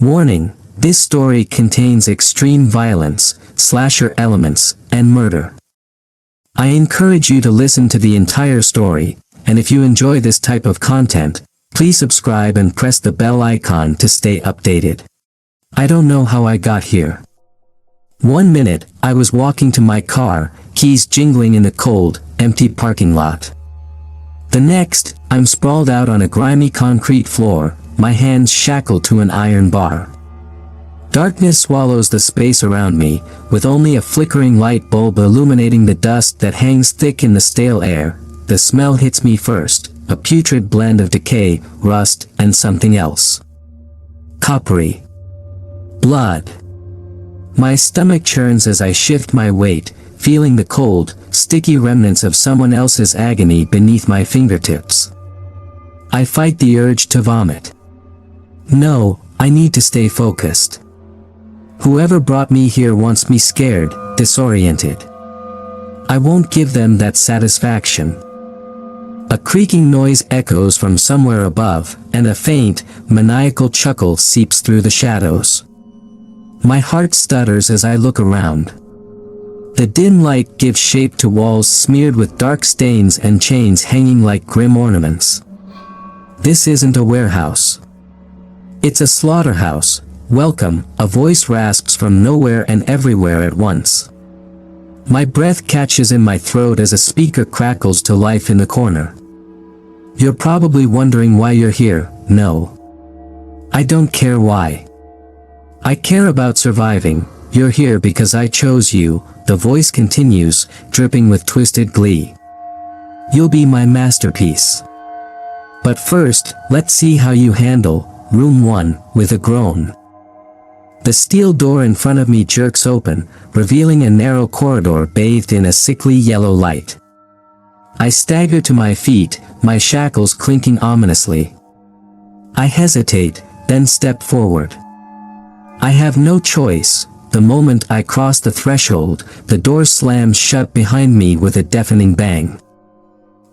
Warning, this story contains extreme violence, slasher elements, and murder. I encourage you to listen to the entire story, and if you enjoy this type of content, please subscribe and press the bell icon to stay updated. I don't know how I got here. 1 minute, I was walking to my car, keys jingling in the cold, empty parking lot. The next, I'm sprawled out on a grimy concrete floor, my hands shackled to an iron bar. Darkness swallows the space around me, with only a flickering light bulb illuminating the dust that hangs thick in the stale air. The smell hits me first, a putrid blend of decay, rust, and something else. Coppery. Blood. My stomach churns as I shift my weight, feeling the cold, sticky remnants of someone else's agony beneath my fingertips. I fight the urge to vomit. No, I need to stay focused. Whoever brought me here wants me scared, disoriented. I won't give them that satisfaction. A creaking noise echoes from somewhere above, and a faint, maniacal chuckle seeps through the shadows. My heart stutters as I look around. The dim light gives shape to walls smeared with dark stains and chains hanging like grim ornaments. This isn't a warehouse. It's a slaughterhouse. Welcome, a voice rasps from nowhere and everywhere at once. My breath catches in my throat as a speaker crackles to life in the corner. You're probably wondering why you're here. No. I don't care why. I care about surviving. You're here because I chose you, the voice continues, dripping with twisted glee. You'll be my masterpiece. But first, let's see how you handle Room 1, with a groan. The steel door in front of me jerks open, revealing a narrow corridor bathed in a sickly yellow light. I stagger to my feet, my shackles clinking ominously. I hesitate, then step forward. I have no choice. The moment I cross the threshold, the door slams shut behind me with a deafening bang.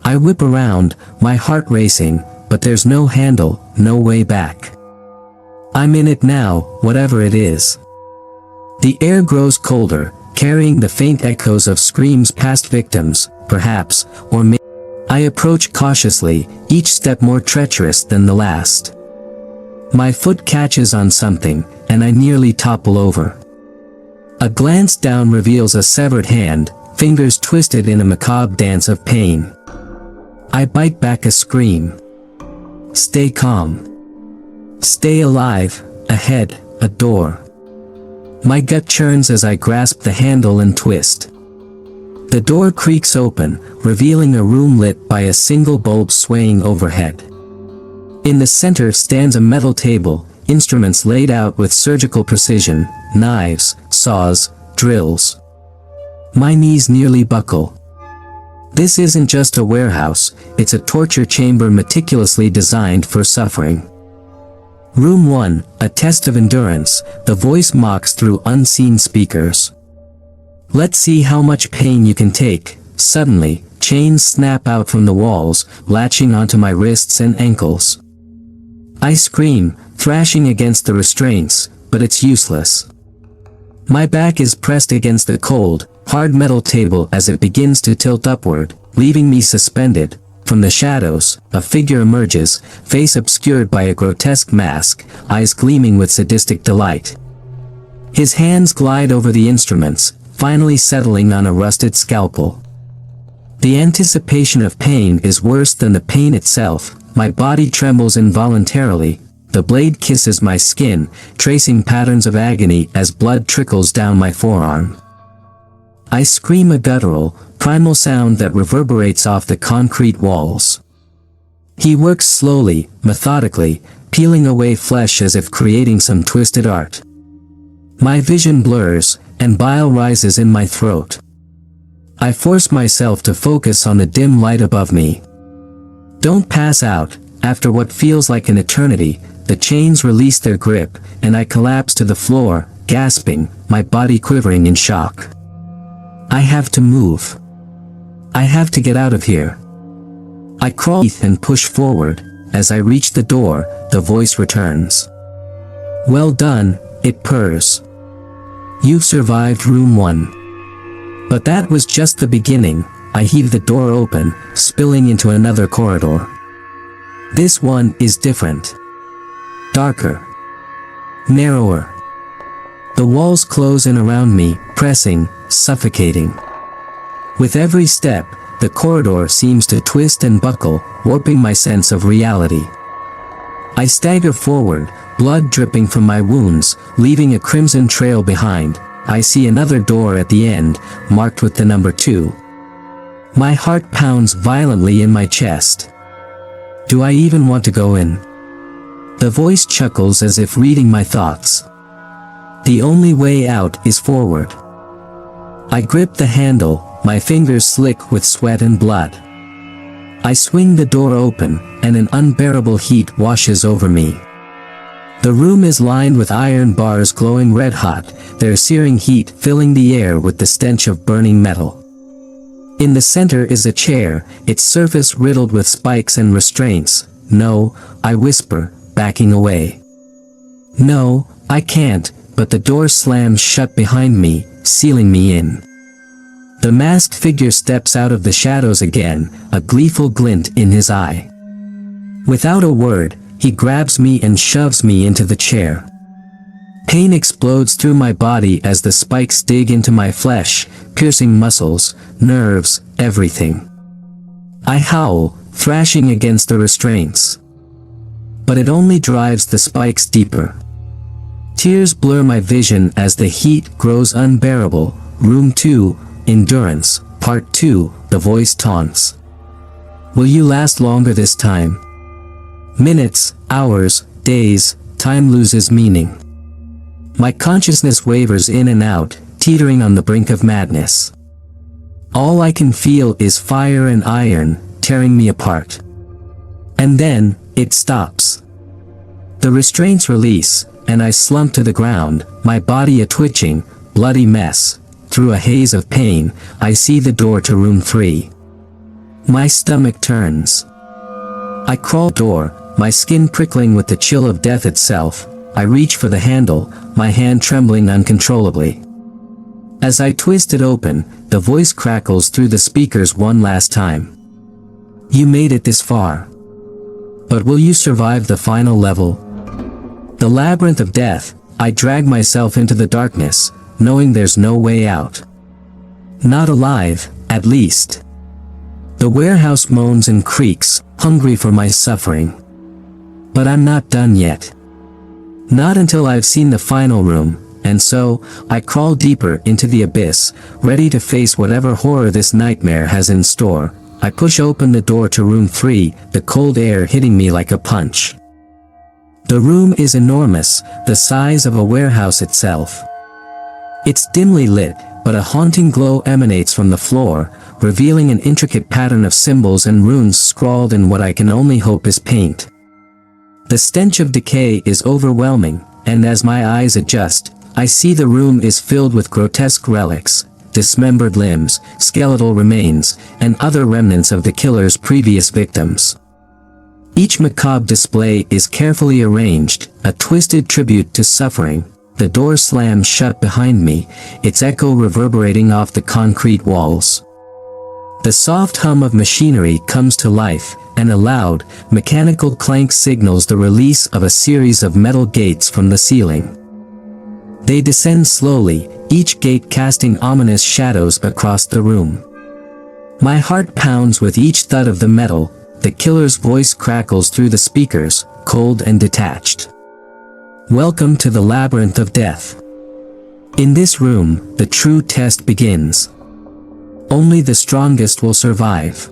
I whip around, my heart racing, but there's no handle, no way back. I'm in it now, whatever it is. The air grows colder, carrying the faint echoes of screams past victims, perhaps, or maybe. I approach cautiously, each step more treacherous than the last. My foot catches on something, and I nearly topple over. A glance down reveals a severed hand, fingers twisted in a macabre dance of pain. I bite back a scream. Stay calm. Stay alive. Ahead, a door. My gut churns as I grasp the handle and twist. The door creaks open, revealing a room lit by a single bulb swaying overhead. In the center stands a metal table, instruments laid out with surgical precision, knives, saws, drills. My knees nearly buckle. This isn't just a warehouse, it's a torture chamber meticulously designed for suffering. Room 1, a test of endurance, the voice mocks through unseen speakers. Let's see how much pain you can take. Suddenly, chains snap out from the walls, latching onto my wrists and ankles. I scream, thrashing against the restraints, but it's useless. My back is pressed against the cold, hard metal table as it begins to tilt upward, leaving me suspended. From the shadows, a figure emerges, face obscured by a grotesque mask, eyes gleaming with sadistic delight. His hands glide over the instruments, finally settling on a rusted scalpel. The anticipation of pain is worse than the pain itself. My body trembles involuntarily. The blade kisses my skin, tracing patterns of agony as blood trickles down my forearm. I scream a guttural, primal sound that reverberates off the concrete walls. He works slowly, methodically, peeling away flesh as if creating some twisted art. My vision blurs, and bile rises in my throat. I force myself to focus on the dim light above me. Don't pass out. After what feels like an eternity, the chains release their grip, and I collapse to the floor, gasping, my body quivering in shock. I have to move. I have to get out of here. I crawl and push forward. As I reach the door, the voice returns. Well done, it purrs. You've survived room 1. But that was just the beginning. I heave the door open, spilling into another corridor. This one is different. Darker. Narrower. The walls close in around me, pressing, suffocating. With every step, the corridor seems to twist and buckle, warping my sense of reality. I stagger forward, blood dripping from my wounds, leaving a crimson trail behind. I see another door at the end, marked with the number 2. My heart pounds violently in my chest. Do I even want to go in? The voice chuckles as if reading my thoughts. The only way out is forward. I grip the handle, my fingers slick with sweat and blood. I swing the door open, and an unbearable heat washes over me. The room is lined with iron bars glowing red hot, their searing heat filling the air with the stench of burning metal. In the center is a chair, its surface riddled with spikes and restraints. No, I whisper, backing away. No, I can't, but the door slams shut behind me, sealing me in. The masked figure steps out of the shadows again, a gleeful glint in his eye. Without a word, he grabs me and shoves me into the chair. Pain explodes through my body as the spikes dig into my flesh, piercing muscles, nerves, everything. I howl, thrashing against the restraints. But it only drives the spikes deeper. Tears blur my vision as the heat grows unbearable. Room 2, Endurance, Part 2, the voice taunts. Will you last longer this time? Minutes, hours, days, time loses meaning. My consciousness wavers in and out, teetering on the brink of madness. All I can feel is fire and iron, tearing me apart. And then, it stops. The restraints release, and I slump to the ground, my body a twitching, bloody mess. Through a haze of pain, I see the door to room 3. My stomach turns. I crawl door, my skin prickling with the chill of death itself. I reach for the handle, my hand trembling uncontrollably. As I twist it open, the voice crackles through the speakers one last time. You made it this far. But will you survive the final level? The labyrinth of death. I drag myself into the darkness, knowing there's no way out. Not alive, at least. The warehouse moans and creaks, hungry for my suffering. But I'm not done yet. Not until I've seen the final room, and so, I crawl deeper into the abyss, ready to face whatever horror this nightmare has in store. I push open the door to room 3, the cold air hitting me like a punch. The room is enormous, the size of a warehouse itself. It's dimly lit, but a haunting glow emanates from the floor, revealing an intricate pattern of symbols and runes scrawled in what I can only hope is paint. The stench of decay is overwhelming, and as my eyes adjust, I see the room is filled with grotesque relics, dismembered limbs, skeletal remains, and other remnants of the killer's previous victims. Each macabre display is carefully arranged, a twisted tribute to suffering. The door slams shut behind me, its echo reverberating off the concrete walls. The soft hum of machinery comes to life, and a loud, mechanical clank signals the release of a series of metal gates from the ceiling. They descend slowly, each gate casting ominous shadows across the room. My heart pounds with each thud of the metal, the killer's voice crackles through the speakers, cold and detached. Welcome to the labyrinth of death. In this room, the true test begins. Only the strongest will survive.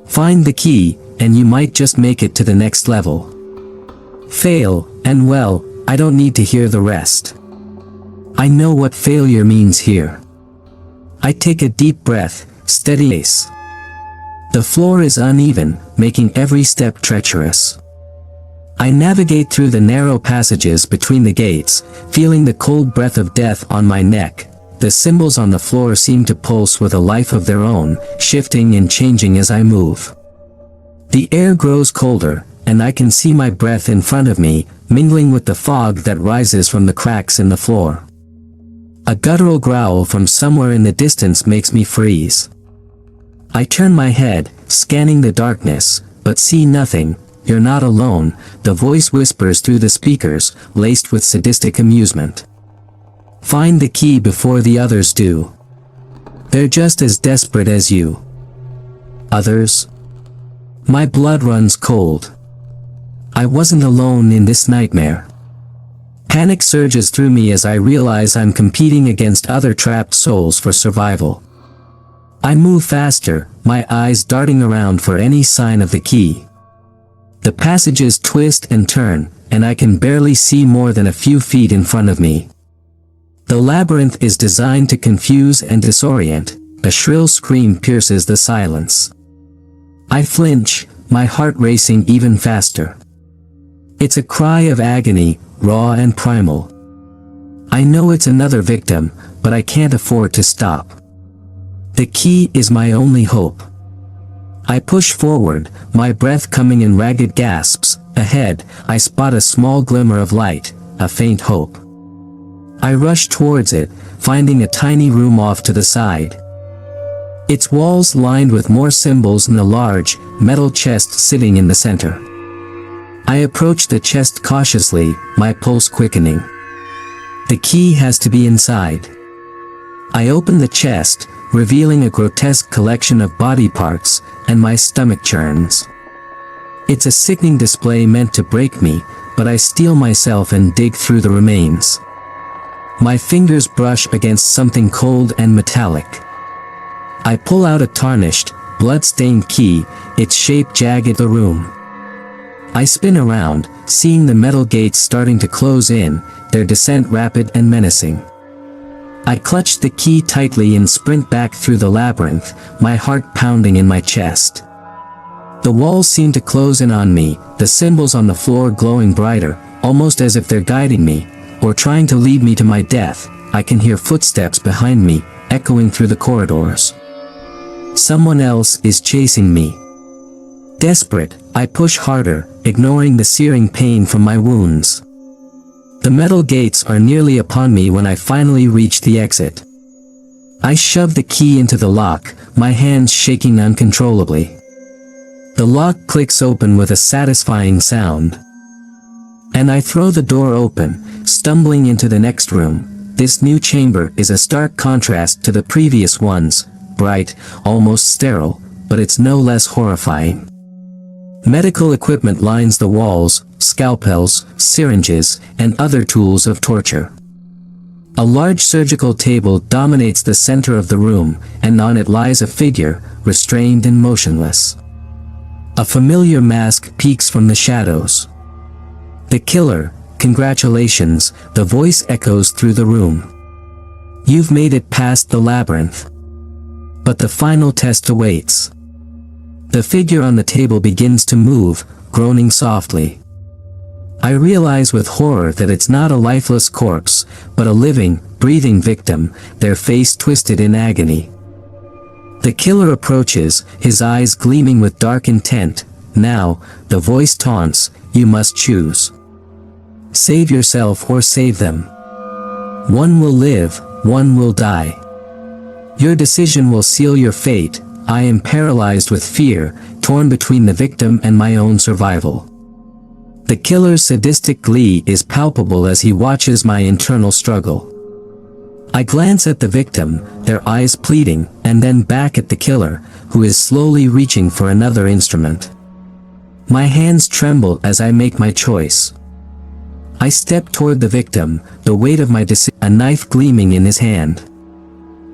Find the key, and you might just make it to the next level. Fail, and well, I don't need to hear the rest. I know what failure means here. I take a deep breath, steady pace. The floor is uneven, making every step treacherous. I navigate through the narrow passages between the gates, feeling the cold breath of death on my neck. The symbols on the floor seem to pulse with a life of their own, shifting and changing as I move. The air grows colder, and I can see my breath in front of me, mingling with the fog that rises from the cracks in the floor. A guttural growl from somewhere in the distance makes me freeze. I turn my head, scanning the darkness, but see nothing. "You're not alone," the voice whispers through the speakers, laced with sadistic amusement. "Find the key before the others do. They're just as desperate as you." Others? My blood runs cold. I wasn't alone in this nightmare. Panic surges through me as I realize I'm competing against other trapped souls for survival. I move faster, my eyes darting around for any sign of the key. The passages twist and turn, and I can barely see more than a few feet in front of me. The labyrinth is designed to confuse and disorient. A shrill scream pierces the silence. I flinch, my heart racing even faster. It's a cry of agony, raw and primal. I know it's another victim, but I can't afford to stop. The key is my only hope. I push forward, my breath coming in ragged gasps. Ahead, I spot a small glimmer of light, a faint hope. I rush towards it, finding a tiny room off to the side. Its walls lined with more symbols and a large, metal chest sitting in the center. I approach the chest cautiously, my pulse quickening. The key has to be inside. I open the chest, revealing a grotesque collection of body parts, and my stomach churns. It's a sickening display meant to break me, but I steel myself and dig through the remains. My fingers brush against something cold and metallic. I pull out a tarnished, blood-stained key, its shape jagged the room. I spin around, seeing the metal gates starting to close in, their descent rapid and menacing. I clutch the key tightly and sprint back through the labyrinth, my heart pounding in my chest. The walls seem to close in on me, the symbols on the floor glowing brighter, almost as if they're guiding me, or trying to lead me to my death. I can hear footsteps behind me, echoing through the corridors. Someone else is chasing me. Desperate, I push harder, ignoring the searing pain from my wounds. The metal gates are nearly upon me when I finally reach the exit. I shove the key into the lock, my hands shaking uncontrollably. The lock clicks open with a satisfying sound. And I throw the door open, stumbling into the next room. This new chamber is a stark contrast to the previous ones, bright, almost sterile, but it's no less horrifying. Medical equipment lines the walls, scalpels, syringes, and other tools of torture. A large surgical table dominates the center of the room, and on it lies a figure, restrained and motionless. A familiar mask peeks from the shadows. "The killer, congratulations," the voice echoes through the room. "You've made it past the labyrinth. But the final test awaits." The figure on the table begins to move, groaning softly. I realize with horror that it's not a lifeless corpse, but a living, breathing victim, their face twisted in agony. The killer approaches, his eyes gleaming with dark intent. "Now," the voice taunts, "you must choose. Save yourself or save them. One will live, one will die. Your decision will seal your fate." I am paralyzed with fear, torn between the victim and my own survival. The killer's sadistic glee is palpable as he watches my internal struggle. I glance at the victim, their eyes pleading, and then back at the killer, who is slowly reaching for another instrument. My hands tremble as I make my choice. I step toward the victim, the weight of my decision, a knife gleaming in his hand.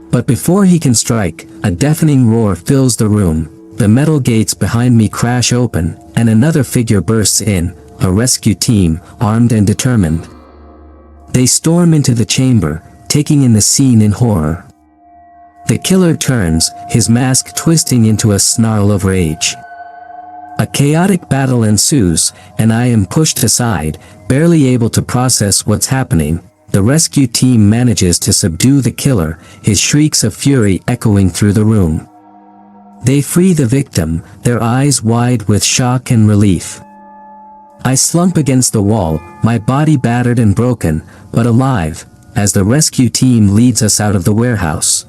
But before he can strike, a deafening roar fills the room. The metal gates behind me crash open, and another figure bursts in, a rescue team, armed and determined. They storm into the chamber, taking in the scene in horror. The killer turns, his mask twisting into a snarl of rage. A chaotic battle ensues, and I am pushed aside, barely able to process what's happening. The rescue team manages to subdue the killer, his shrieks of fury echoing through the room. They free the victim, their eyes wide with shock and relief. I slump against the wall, my body battered and broken, but alive, as the rescue team leads us out of the warehouse.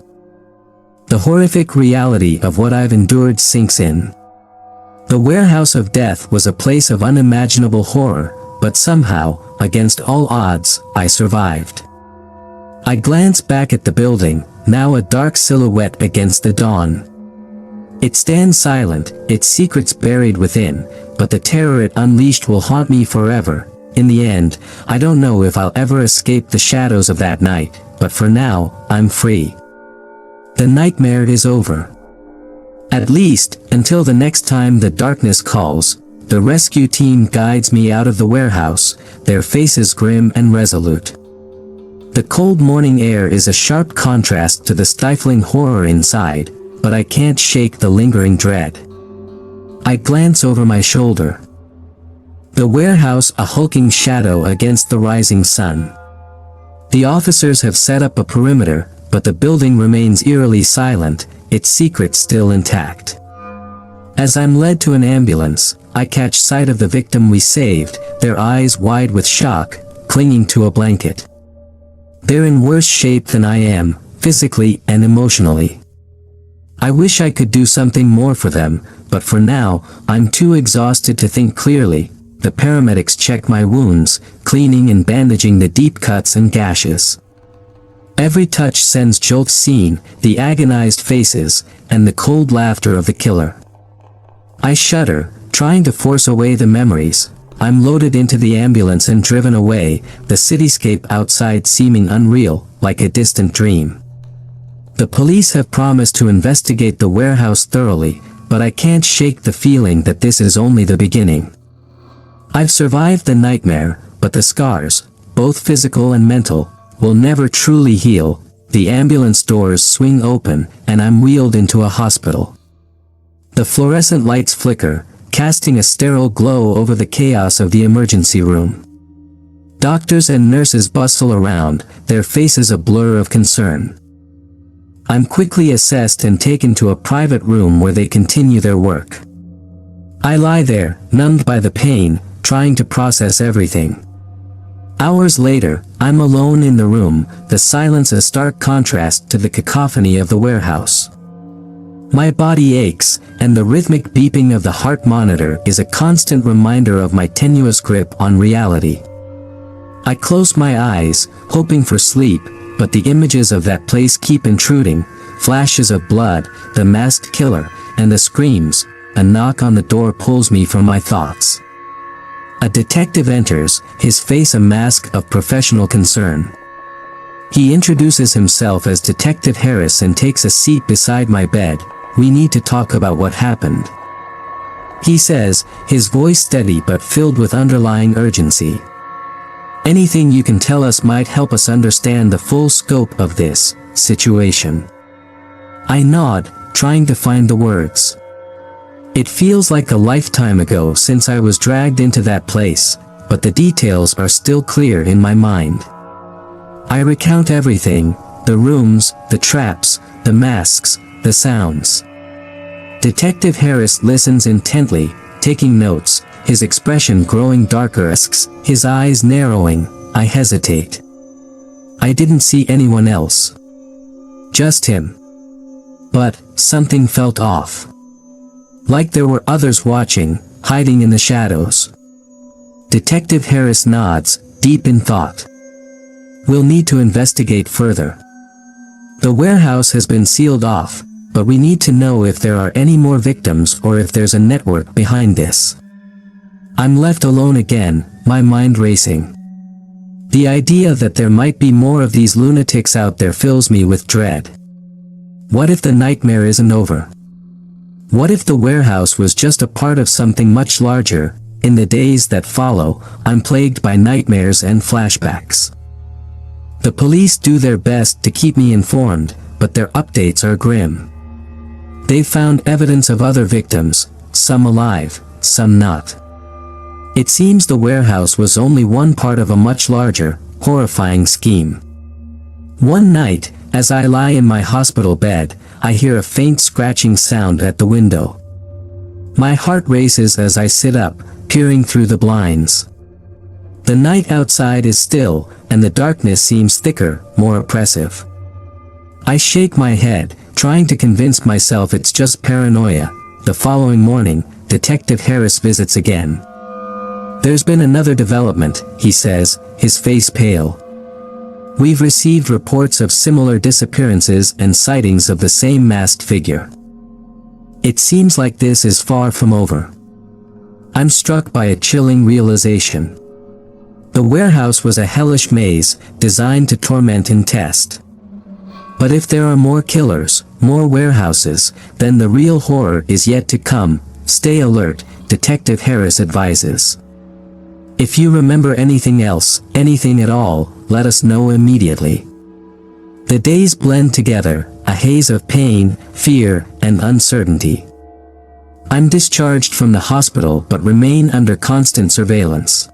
The horrific reality of what I've endured sinks in. The warehouse of death was a place of unimaginable horror, but somehow, against all odds, I survived. I glance back at the building, now a dark silhouette against the dawn. It stands silent, its secrets buried within, but the terror it unleashed will haunt me forever. In the end, I don't know if I'll ever escape the shadows of that night, but for now, I'm free. The nightmare is over. At least, until the next time the darkness calls, the rescue team guides me out of the warehouse, their faces grim and resolute. The cold morning air is a sharp contrast to the stifling horror inside, but I can't shake the lingering dread. I glance over my shoulder. The warehouse a hulking shadow against the rising sun. The officers have set up a perimeter, but the building remains eerily silent, its secrets still intact. As I'm led to an ambulance, I catch sight of the victim we saved, their eyes wide with shock, clinging to a blanket. They're in worse shape than I am, physically and emotionally. I wish I could do something more for them, but for now, I'm too exhausted to think clearly. The paramedics check my wounds, cleaning and bandaging the deep cuts and gashes. Every touch sends jolts seen, the agonized faces, and the cold laughter of the killer. I shudder, trying to force away the memories. I'm loaded into the ambulance and driven away, the cityscape outside seeming unreal, like a distant dream. The police have promised to investigate the warehouse thoroughly, but I can't shake the feeling that this is only the beginning. I've survived the nightmare, but the scars, both physical and mental, will never truly heal. The ambulance doors swing open, and I'm wheeled into a hospital. The fluorescent lights flicker, casting a sterile glow over the chaos of the emergency room. Doctors and nurses bustle around, their faces a blur of concern. I'm quickly assessed and taken to a private room where they continue their work. I lie there, numbed by the pain, trying to process everything. Hours later, I'm alone in the room, the silence a stark contrast to the cacophony of the warehouse. My body aches, and the rhythmic beeping of the heart monitor is a constant reminder of my tenuous grip on reality. I close my eyes, hoping for sleep, but the images of that place keep intruding, flashes of blood, the masked killer, and the screams. A knock on the door pulls me from my thoughts. A detective enters, his face a mask of professional concern. He introduces himself as Detective Harris and takes a seat beside my bed. "We need to talk about what happened," he says, his voice steady but filled with underlying urgency. "Anything you can tell us might help us understand the full scope of this situation." I nod, trying to find the words. It feels like a lifetime ago since I was dragged into that place, but the details are still clear in my mind. I recount everything, the rooms, the traps, the masks, the sounds. Detective Harris listens intently, taking notes, his expression growing darker, his eyes narrowing. I hesitate. I didn't see anyone else. Just him. But something felt off. Like there were others watching, hiding in the shadows. Detective Harris nods, deep in thought. "We'll need to investigate further. The warehouse has been sealed off, but we need to know if there are any more victims or if there's a network behind this." I'm left alone again, my mind racing. The idea that there might be more of these lunatics out there fills me with dread. What if the nightmare isn't over? What if the warehouse was just a part of something much larger? In the days that follow, I'm plagued by nightmares and flashbacks. The police do their best to keep me informed, but their updates are grim. They've found evidence of other victims, some alive, some not. It seems the warehouse was only one part of a much larger, horrifying scheme. One night, as I lie in my hospital bed, I hear a faint scratching sound at the window. My heart races as I sit up, peering through the blinds. The night outside is still, and the darkness seems thicker, more oppressive. I shake my head, trying to convince myself it's just paranoia. The following morning, Detective Harris visits again. "There's been another development," he says, his face pale. "We've received reports of similar disappearances and sightings of the same masked figure. It seems like this is far from over." I'm struck by a chilling realization. The warehouse was a hellish maze, designed to torment and test. But if there are more killers, more warehouses, then the real horror is yet to come. Stay alert, Detective Harris advises. If you remember anything else, anything at all, let us know immediately. The days blend together, a haze of pain, fear, and uncertainty. I'm discharged from the hospital but remain under constant surveillance.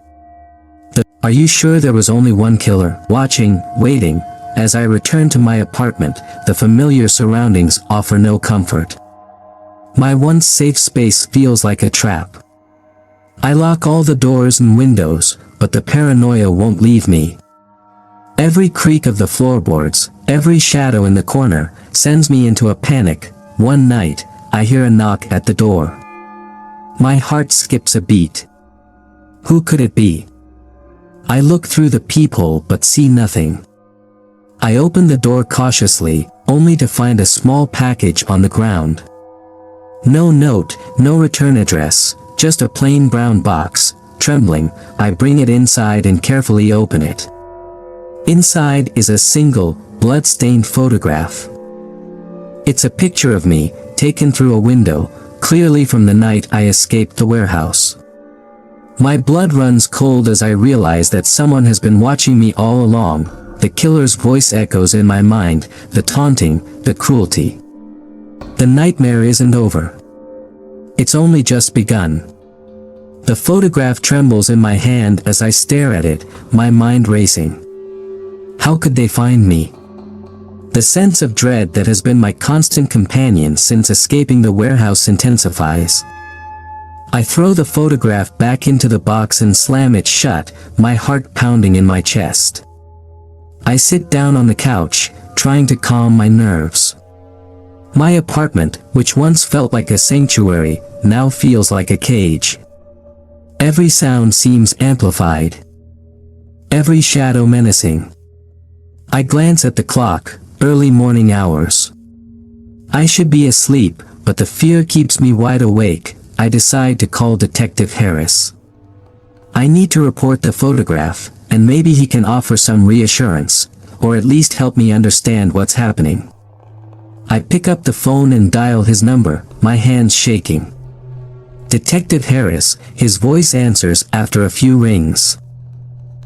Are you sure there was only one killer? Watching, waiting. As I return to my apartment, the familiar surroundings offer no comfort. My once safe space feels like a trap. I lock all the doors and windows, but the paranoia won't leave me. Every creak of the floorboards, every shadow in the corner, sends me into a panic. One night, I hear a knock at the door. My heart skips a beat. Who could it be? I look through the peephole but see nothing. I open the door cautiously, only to find a small package on the ground. No note, no return address, just a plain brown box. Trembling, I bring it inside and carefully open it. Inside is a single, blood-stained photograph. It's a picture of me, taken through a window, clearly from the night I escaped the warehouse. My blood runs cold as I realize that someone has been watching me all along. The killer's voice echoes in my mind, the taunting, the cruelty. The nightmare isn't over. It's only just begun. The photograph trembles in my hand as I stare at it, my mind racing. How could they find me? The sense of dread that has been my constant companion since escaping the warehouse intensifies. I throw the photograph back into the box and slam it shut, my heart pounding in my chest. I sit down on the couch, trying to calm my nerves. My apartment, which once felt like a sanctuary, now feels like a cage. Every sound seems amplified. Every shadow menacing. I glance at the clock, early morning hours. I should be asleep, but the fear keeps me wide awake. I decide to call Detective Harris. I need to report the photograph, and maybe he can offer some reassurance, or at least help me understand what's happening. I pick up the phone and dial his number, my hands shaking. Detective Harris, his voice answers after a few rings.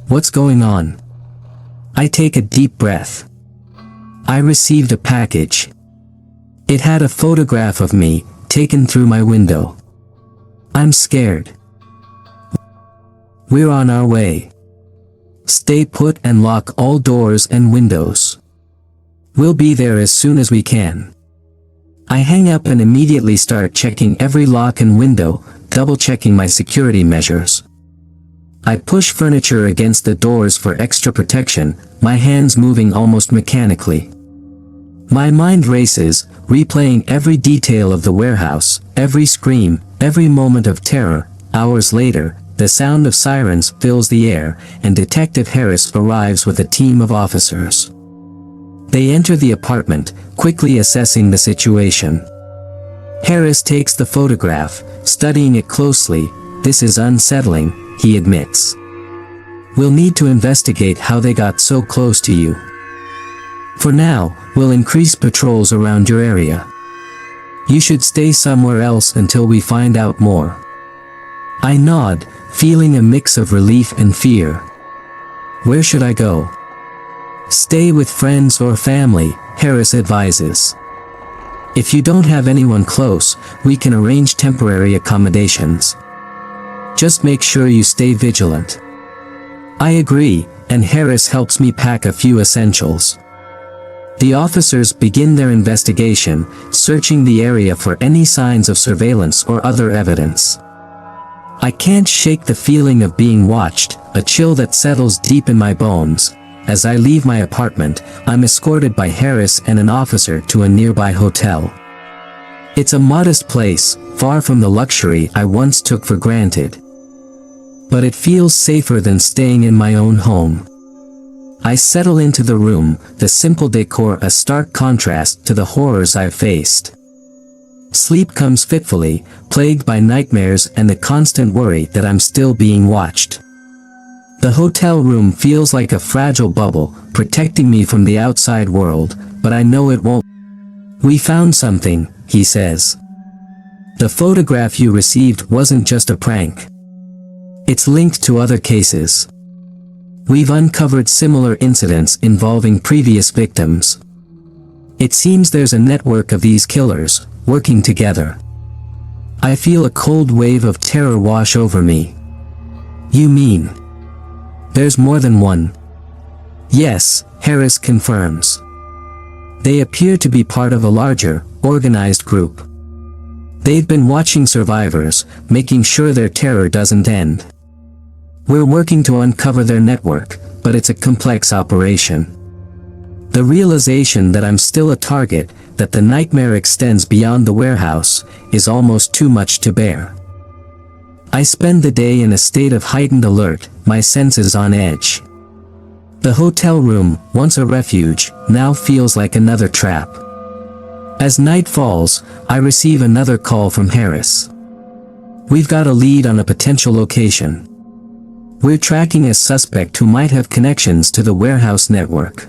What's going on? I take a deep breath. I received a package. It had a photograph of me, taken through my window. I'm scared. We're on our way. Stay put and lock all doors and windows. We'll be there as soon as we can. I hang up and immediately start checking every lock and window, double-checking my security measures. I push furniture against the doors for extra protection, my hands moving almost mechanically. My mind races, replaying every detail of the warehouse, every scream, every moment of terror. Hours later, the sound of sirens fills the air, and Detective Harris arrives with a team of officers. They enter the apartment, quickly assessing the situation. Harris takes the photograph, studying it closely. This is unsettling, he admits. We'll need to investigate how they got so close to you. For now, we'll increase patrols around your area. You should stay somewhere else until we find out more. I nod, feeling a mix of relief and fear. Where should I go? Stay with friends or family, Harris advises. If you don't have anyone close, we can arrange temporary accommodations. Just make sure you stay vigilant. I agree, and Harris helps me pack a few essentials. The officers begin their investigation, searching the area for any signs of surveillance or other evidence. I can't shake the feeling of being watched, a chill that settles deep in my bones. As I leave my apartment, I'm escorted by Harris and an officer to a nearby hotel. It's a modest place, far from the luxury I once took for granted. But it feels safer than staying in my own home. I settle into the room, the simple decor a stark contrast to the horrors I've faced. Sleep comes fitfully, plagued by nightmares and the constant worry that I'm still being watched. The hotel room feels like a fragile bubble, protecting me from the outside world, but I know it won't. "We found something," he says. "The photograph you received wasn't just a prank. It's linked to other cases. We've uncovered similar incidents involving previous victims. It seems there's a network of these killers, working together." I feel a cold wave of terror wash over me. "You mean there's more than one?" "Yes," Harris confirms. "They appear to be part of a larger, organized group. They've been watching survivors, making sure their terror doesn't end. We're working to uncover their network, but it's a complex operation. The realization that I'm still a target, that the nightmare extends beyond the warehouse, is almost too much to bear." I spend the day in a state of heightened alert, my senses on edge. The hotel room, once a refuge, now feels like another trap. As night falls, I receive another call from Harris. "We've got a lead on a potential location. We're tracking a suspect who might have connections to the warehouse network.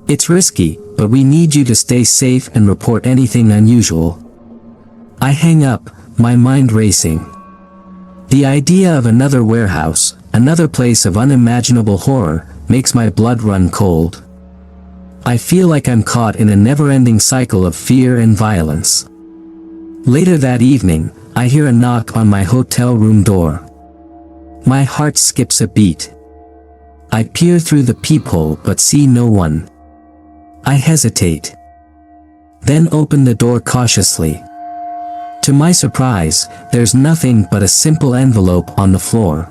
It's risky, but we need you to stay safe and report anything unusual." I hang up, my mind racing. The idea of another warehouse, another place of unimaginable horror, makes my blood run cold. I feel like I'm caught in a never-ending cycle of fear and violence. Later that evening, I hear a knock on my hotel room door. My heart skips a beat. I peer through the peephole but see no one. I hesitate. Then open the door cautiously. To my surprise, there's nothing but a simple envelope on the floor.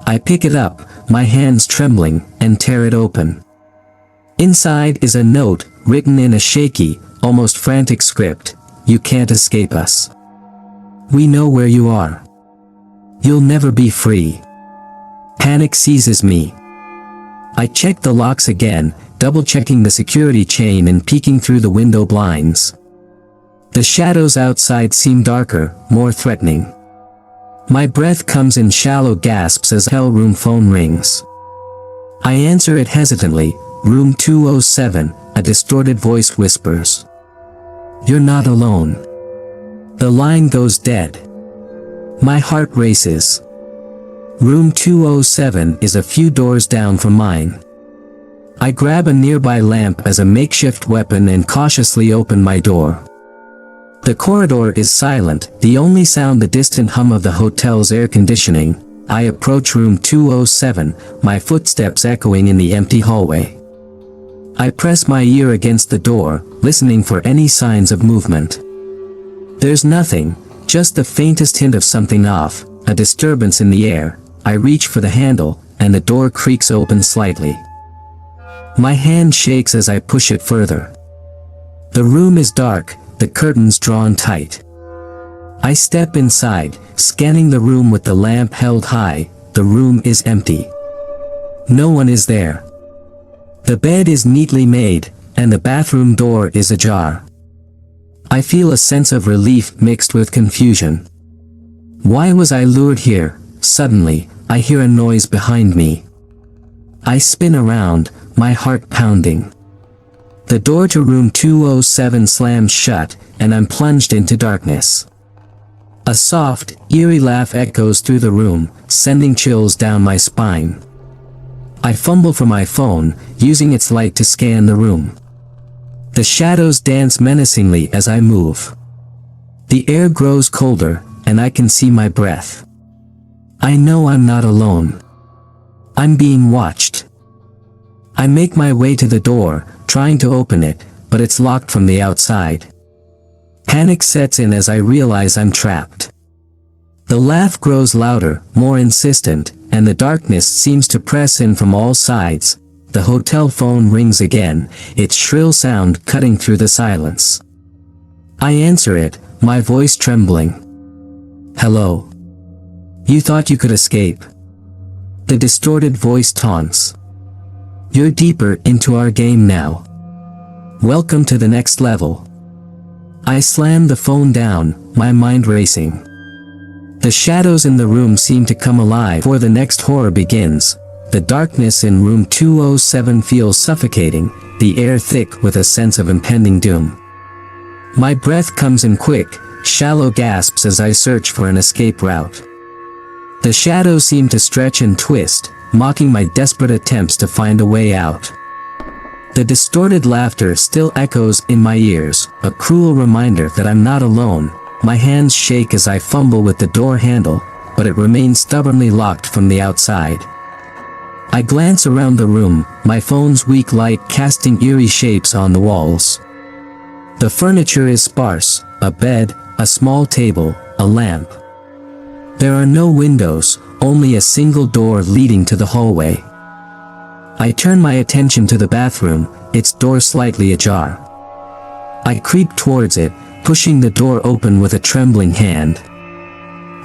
I pick it up, my hands trembling, and tear it open. Inside is a note, written in a shaky, almost frantic script. "You can't escape us. We know where you are. You'll never be free." Panic seizes me. I check the locks again, double-checking the security chain and peeking through the window blinds. The shadows outside seem darker, more threatening. My breath comes in shallow gasps as the hotel room phone rings. I answer it hesitantly. "Room 207, a distorted voice whispers. "You're not alone." The line goes dead. My heart races. Room 207 is a few doors down from mine. I grab a nearby lamp as a makeshift weapon and cautiously open my door. The corridor is silent, the only sound the distant hum of the hotel's air conditioning. I approach room 207, my footsteps echoing in the empty hallway. I press my ear against the door, listening for any signs of movement. There's nothing, just the faintest hint of something off, a disturbance in the air. I reach for the handle, and the door creaks open slightly. My hand shakes as I push it further. The room is dark, the curtains drawn tight. I step inside, scanning the room with the lamp held high. The room is empty. No one is there. The bed is neatly made, and the bathroom door is ajar. I feel a sense of relief mixed with confusion. Why was I lured here? Suddenly, I hear a noise behind me. I spin around, my heart pounding. The door to room 207 slams shut, and I'm plunged into darkness. A soft, eerie laugh echoes through the room, sending chills down my spine. I fumble for my phone, using its light to scan the room. The shadows dance menacingly as I move. The air grows colder, and I can see my breath. I know I'm not alone. I'm being watched. I make my way to the door, trying to open it, but it's locked from the outside. Panic sets in as I realize I'm trapped. The laugh grows louder, more insistent, and the darkness seems to press in from all sides. The hotel phone rings again, its shrill sound cutting through the silence. I answer it, my voice trembling. "Hello. You thought you could escape?" The distorted voice taunts. "You're deeper into our game now. Welcome to the next level." I slam the phone down, my mind racing. The shadows in the room seem to come alive before the next horror begins. The darkness in room 207 feels suffocating, the air thick with a sense of impending doom. My breath comes in quick, shallow gasps as I search for an escape route. The shadows seem to stretch and twist, mocking my desperate attempts to find a way out. The distorted laughter still echoes in my ears, a cruel reminder that I'm not alone. My hands shake as I fumble with the door handle, but it remains stubbornly locked from the outside. I glance around the room, my phone's weak light casting eerie shapes on the walls. The furniture is sparse, a bed, a small table, a lamp. There are no windows, only a single door leading to the hallway. I turn my attention to the bathroom, its door slightly ajar. I creep towards it, pushing the door open with a trembling hand.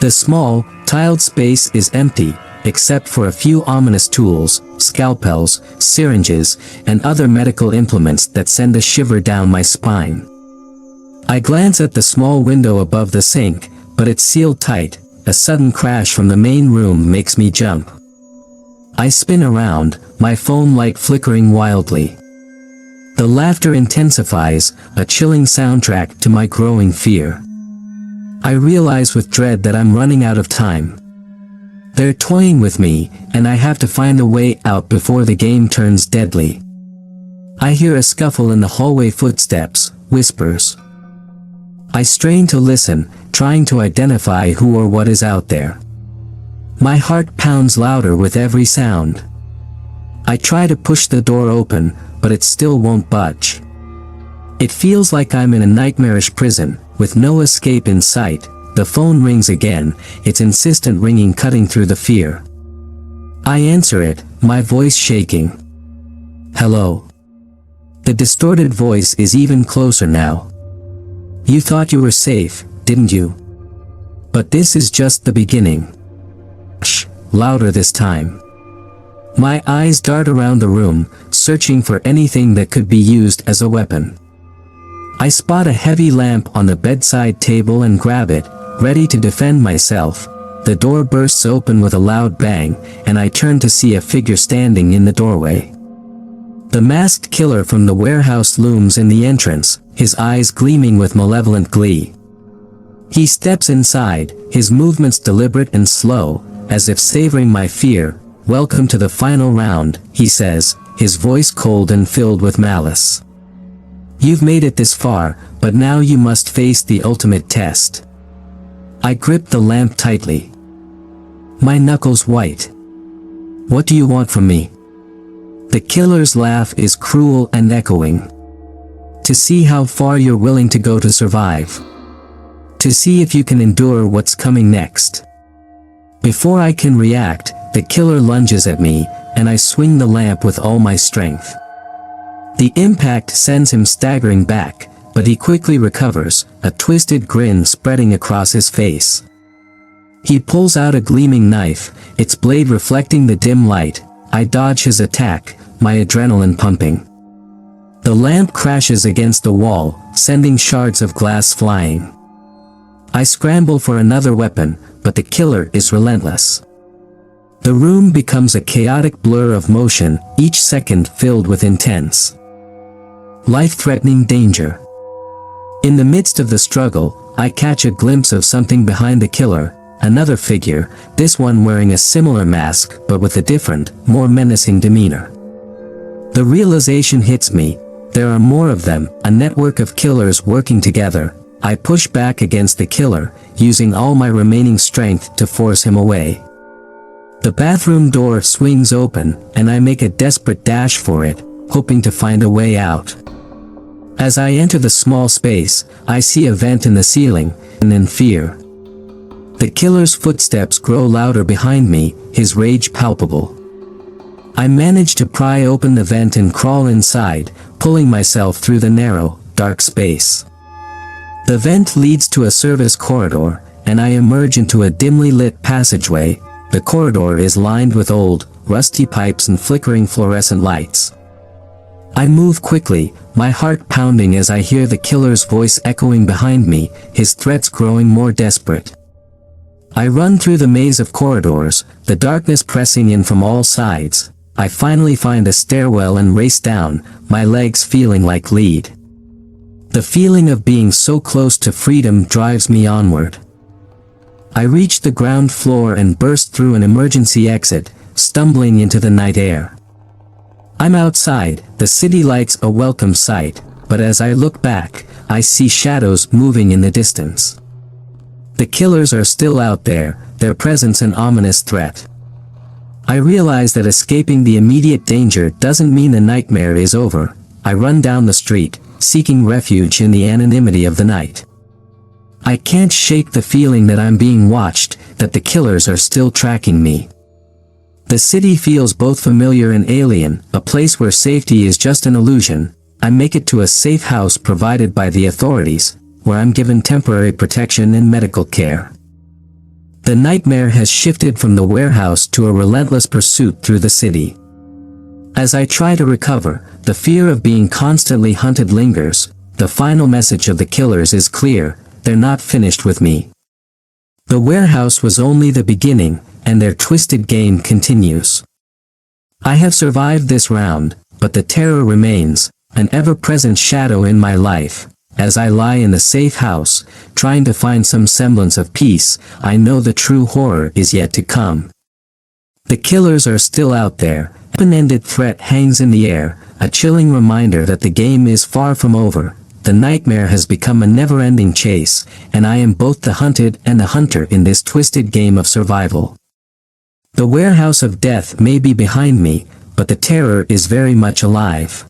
The small, tiled space is empty, except for a few ominous tools, scalpels, syringes, and other medical implements that send a shiver down my spine. I glance at the small window above the sink, but it's sealed tight. A sudden crash from the main room makes me jump. I spin around, my phone light flickering wildly. The laughter intensifies, a chilling soundtrack to my growing fear. I realize with dread that I'm running out of time. They're toying with me, and I have to find a way out before the game turns deadly. I hear a scuffle in the hallway, footsteps, whispers. I strain to listen, trying to identify who or what is out there. My heart pounds louder with every sound. I try to push the door open, but it still won't budge. It feels like I'm in a nightmarish prison, with no escape in sight. The phone rings again, its insistent ringing cutting through the fear. I answer it, my voice shaking. "Hello." The distorted voice is even closer now. "You thought you were safe, didn't you? But this is just the beginning." Shh, louder this time. My eyes dart around the room, searching for anything that could be used as a weapon. I spot a heavy lamp on the bedside table and grab it, ready to defend myself. The door bursts open with a loud bang, and I turn to see a figure standing in the doorway. The masked killer from the warehouse looms in the entrance, his eyes gleaming with malevolent glee. He steps inside, his movements deliberate and slow, as if savoring my fear. "Welcome to the final round," he says, his voice cold and filled with malice. "You've made it this far, but now you must face the ultimate test." I grip the lamp tightly. My knuckles white. "What do you want from me?" The killer's laugh is cruel and echoing. "To see how far you're willing to go to survive. To see if you can endure what's coming next." Before I can react, the killer lunges at me, and I swing the lamp with all my strength. The impact sends him staggering back, but he quickly recovers, a twisted grin spreading across his face. He pulls out a gleaming knife, its blade reflecting the dim light. I dodge his attack, my adrenaline pumping. The lamp crashes against the wall, sending shards of glass flying. I scramble for another weapon, but the killer is relentless. The room becomes a chaotic blur of motion, each second filled with intense, life-threatening danger. In the midst of the struggle, I catch a glimpse of something behind the killer, another figure, this one wearing a similar mask but with a different, more menacing demeanor. The realization hits me, there are more of them, a network of killers working together. I push back against the killer, using all my remaining strength to force him away. The bathroom door swings open, and I make a desperate dash for it, hoping to find a way out. As I enter the small space, I see a vent in the ceiling, and in fear. The killer's footsteps grow louder behind me, his rage palpable. I manage to pry open the vent and crawl inside, pulling myself through the narrow, dark space. The vent leads to a service corridor, and I emerge into a dimly lit passageway. The corridor is lined with old, rusty pipes and flickering fluorescent lights. I move quickly, my heart pounding as I hear the killer's voice echoing behind me, his threats growing more desperate. I run through the maze of corridors, the darkness pressing in from all sides. I finally find a stairwell and race down, my legs feeling like lead. The feeling of being so close to freedom drives me onward. I reach the ground floor and burst through an emergency exit, stumbling into the night air. I'm outside, the city lights a welcome sight, but as I look back, I see shadows moving in the distance. The killers are still out there, their presence an ominous threat. I realize that escaping the immediate danger doesn't mean the nightmare is over. I run down the street, seeking refuge in the anonymity of the night. I can't shake the feeling that I'm being watched, that the killers are still tracking me. The city feels both familiar and alien, a place where safety is just an illusion. I make it to a safe house provided by the authorities, where I'm given temporary protection and medical care. The nightmare has shifted from the warehouse to a relentless pursuit through the city. As I try to recover, the fear of being constantly hunted lingers. The final message of the killers is clear: they're not finished with me. The warehouse was only the beginning, and their twisted game continues. I have survived this round, but the terror remains, an ever-present shadow in my life. As I lie in the safe house, trying to find some semblance of peace, I know the true horror is yet to come. The killers are still out there, an open-ended threat hangs in the air, a chilling reminder that the game is far from over. The nightmare has become a never-ending chase, and I am both the hunted and the hunter in this twisted game of survival. The warehouse of death may be behind me, but the terror is very much alive.